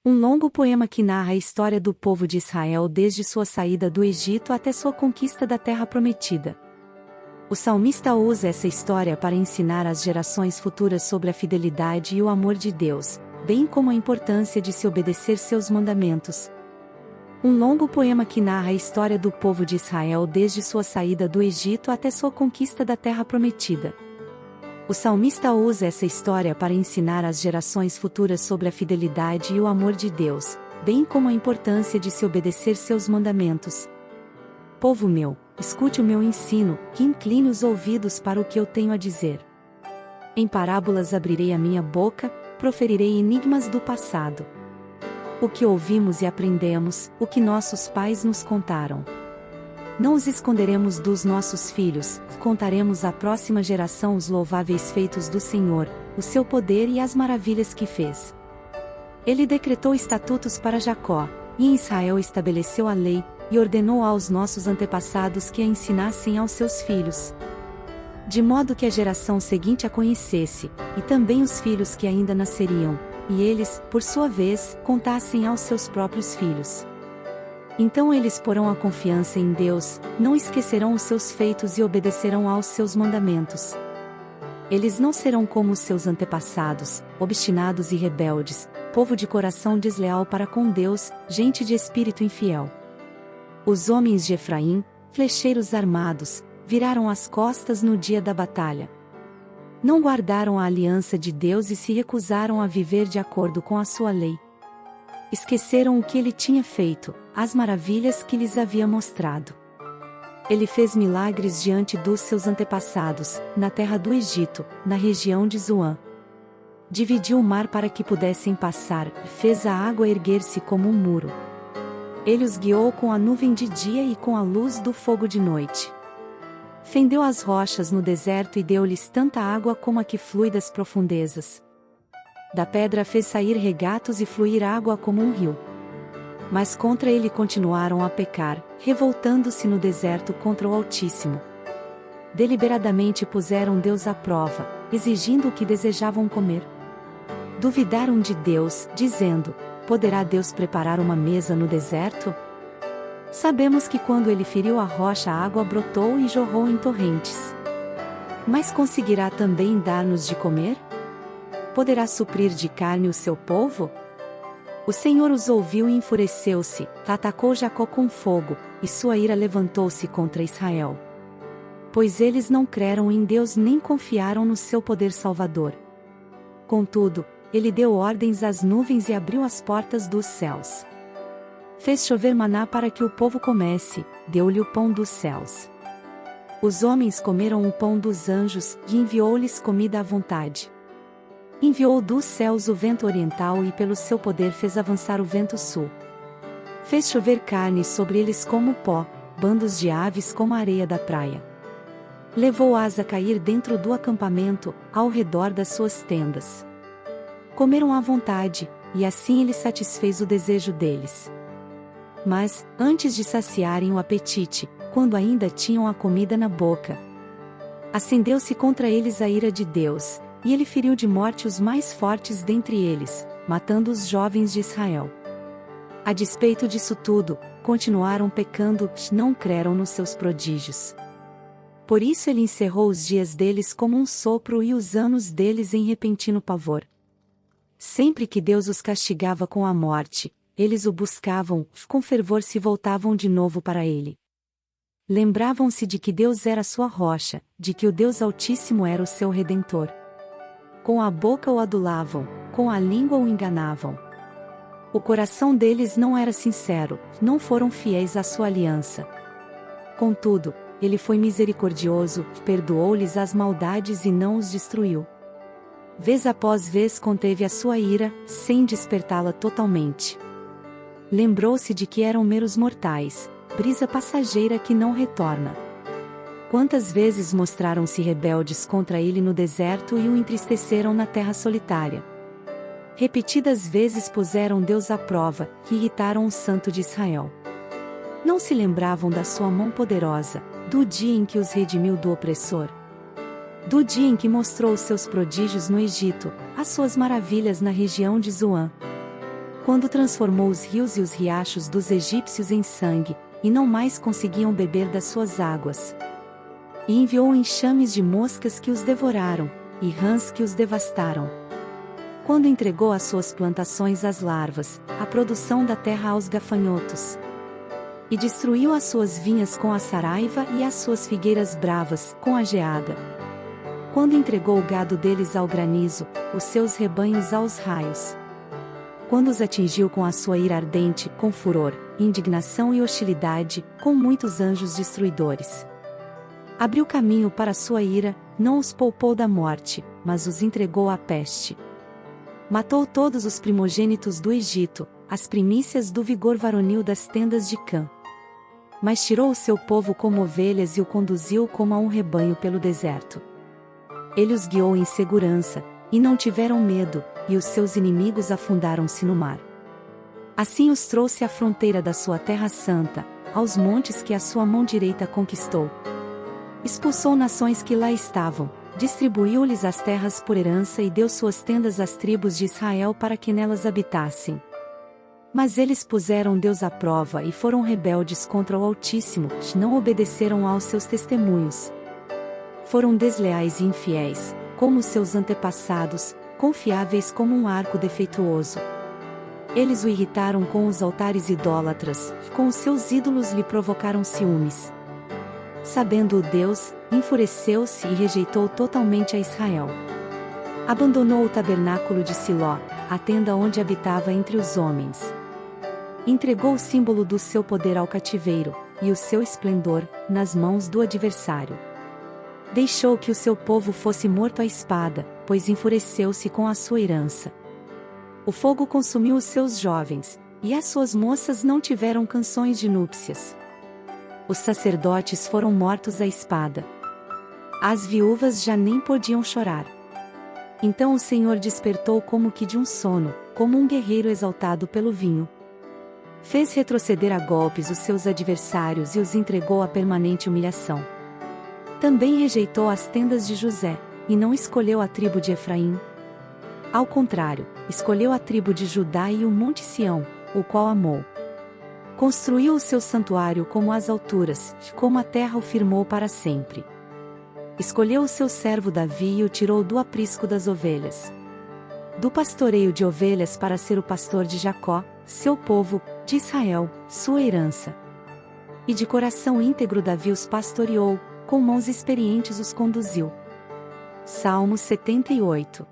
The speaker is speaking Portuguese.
Um longo poema que narra a história do povo de Israel desde sua saída do Egito até sua conquista da Terra Prometida. O salmista usa essa história para ensinar às gerações futuras sobre a fidelidade e o amor de Deus, bem como a importância de se obedecer seus mandamentos. Um longo poema que narra a história do povo de Israel desde sua saída do Egito até sua conquista da Terra Prometida. O salmista usa essa história para ensinar às gerações futuras sobre a fidelidade e o amor de Deus, bem como a importância de se obedecer seus mandamentos. Povo meu, escute o meu ensino, que incline os ouvidos para o que eu tenho a dizer. Em parábolas abrirei a minha boca, proferirei enigmas do passado. O que ouvimos e aprendemos, o que nossos pais nos contaram. Não os esconderemos dos nossos filhos, contaremos à próxima geração os louváveis feitos do Senhor, o seu poder e as maravilhas que fez. Ele decretou estatutos para Jacó, e em Israel estabeleceu a lei, e ordenou aos nossos antepassados que a ensinassem aos seus filhos. De modo que a geração seguinte a conhecesse, e também os filhos que ainda nasceriam, e eles, por sua vez, contassem aos seus próprios filhos. Então eles porão a confiança em Deus, não esquecerão os seus feitos e obedecerão aos seus mandamentos. Eles não serão como os seus antepassados, obstinados e rebeldes, povo de coração desleal para com Deus, gente de espírito infiel. Os homens de Efraim, flecheiros armados, viraram as costas no dia da batalha. Não guardaram a aliança de Deus e se recusaram a viver de acordo com a sua lei. Esqueceram o que ele tinha feito, as maravilhas que lhes havia mostrado. Ele fez milagres diante dos seus antepassados, na terra do Egito, na região de Zoan. Dividiu o mar para que pudessem passar, e fez a água erguer-se como um muro. Ele os guiou com a nuvem de dia e com a luz do fogo de noite. Fendeu as rochas no deserto e deu-lhes tanta água como a que flui das profundezas. Da pedra fez sair regatos e fluir água como um rio. Mas contra ele continuaram a pecar, revoltando-se no deserto contra o Altíssimo. Deliberadamente puseram Deus à prova, exigindo o que desejavam comer. Duvidaram de Deus, dizendo: poderá Deus preparar uma mesa no deserto? Sabemos que quando ele feriu a rocha a água brotou e jorrou em torrentes. Mas conseguirá também dar-nos de comer? Poderá suprir de carne o seu povo? O Senhor os ouviu e enfureceu-se, atacou Jacó com fogo, e sua ira levantou-se contra Israel. Pois eles não creram em Deus nem confiaram no seu poder salvador. Contudo, ele deu ordens às nuvens e abriu as portas dos céus. Fez chover maná para que o povo comesse, deu-lhe o pão dos céus. Os homens comeram o pão dos anjos, e enviou-lhes comida à vontade. Enviou dos céus o vento oriental e pelo seu poder fez avançar o vento sul. Fez chover carne sobre eles como pó, bandos de aves como a areia da praia. Levou-as a cair dentro do acampamento, ao redor das suas tendas. Comeram à vontade, e assim ele satisfez o desejo deles. Mas, antes de saciarem o apetite, quando ainda tinham a comida na boca, acendeu-se contra eles a ira de Deus, e ele feriu de morte os mais fortes dentre eles, matando os jovens de Israel. A despeito disso tudo, continuaram pecando, não creram nos seus prodígios. Por isso ele encerrou os dias deles como um sopro e os anos deles em repentino pavor. Sempre que Deus os castigava com a morte, eles o buscavam, com fervor se voltavam de novo para ele. Lembravam-se de que Deus era sua rocha, de que o Deus Altíssimo era o seu Redentor. Com a boca o adulavam, com a língua o enganavam. O coração deles não era sincero, não foram fiéis à sua aliança. Contudo, ele foi misericordioso, perdoou-lhes as maldades e não os destruiu. Vez após vez conteve a sua ira, sem despertá-la totalmente. Lembrou-se de que eram meros mortais, brisa passageira que não retorna. Quantas vezes mostraram-se rebeldes contra ele no deserto e o entristeceram na terra solitária. Repetidas vezes puseram Deus à prova, e irritaram o Santo de Israel. Não se lembravam da sua mão poderosa, do dia em que os redimiu do opressor. Do dia em que mostrou os seus prodígios no Egito, as suas maravilhas na região de Zoan. quando transformou os rios e os riachos dos egípcios em sangue, e não mais conseguiam beber das suas águas. E enviou enxames de moscas que os devoraram, e rãs que os devastaram. Quando entregou as suas plantações às larvas, a produção da terra aos gafanhotos. E destruiu as suas vinhas com a saraiva e as suas figueiras bravas com a geada. Quando entregou o gado deles ao granizo, os seus rebanhos aos raios. Quando os atingiu com a sua ira ardente, com furor, indignação e hostilidade, com muitos anjos destruidores. Abriu caminho para a sua ira, não os poupou da morte, mas os entregou à peste. Matou todos os primogênitos do Egito, as primícias do vigor varonil das tendas de Cã. Mas tirou o seu povo como ovelhas e o conduziu como a um rebanho pelo deserto. Ele os guiou em segurança, e não tiveram medo, e os seus inimigos afundaram-se no mar. Assim os trouxe à fronteira da sua terra santa, aos montes que a sua mão direita conquistou. Expulsou nações que lá estavam, distribuiu-lhes as terras por herança e deu suas tendas às tribos de Israel para que nelas habitassem. Mas eles puseram Deus à prova e foram rebeldes contra o Altíssimo, não obedeceram aos seus testemunhos. Foram desleais e infiéis, como os seus antepassados, confiáveis como um arco defeituoso. Eles o irritaram com os altares idólatras, com os seus ídolos lhe provocaram ciúmes. Sabendo-o Deus, enfureceu-se e rejeitou totalmente a Israel. Abandonou o tabernáculo de Siló, a tenda onde habitava entre os homens. Entregou o símbolo do seu poder ao cativeiro, e o seu esplendor, nas mãos do adversário. Deixou que o seu povo fosse morto à espada, pois enfureceu-se com a sua herança. O fogo consumiu os seus jovens, e as suas moças não tiveram canções de núpcias. Os sacerdotes foram mortos à espada. As viúvas já nem podiam chorar. Então o Senhor despertou como que de um sono, como um guerreiro exaltado pelo vinho. Fez retroceder a golpes os seus adversários e os entregou à permanente humilhação. Também rejeitou as tendas de José, e não escolheu a tribo de Efraim. Ao contrário, escolheu a tribo de Judá e o monte Sião, o qual amou. Construiu o seu santuário como as alturas, como a terra o firmou para sempre. Escolheu o seu servo Davi e o tirou do aprisco das ovelhas. Do pastoreio de ovelhas para ser o pastor de Jacó, seu povo, de Israel, sua herança. E de coração íntegro Davi os pastoreou, com mãos experientes os conduziu. Salmo 78.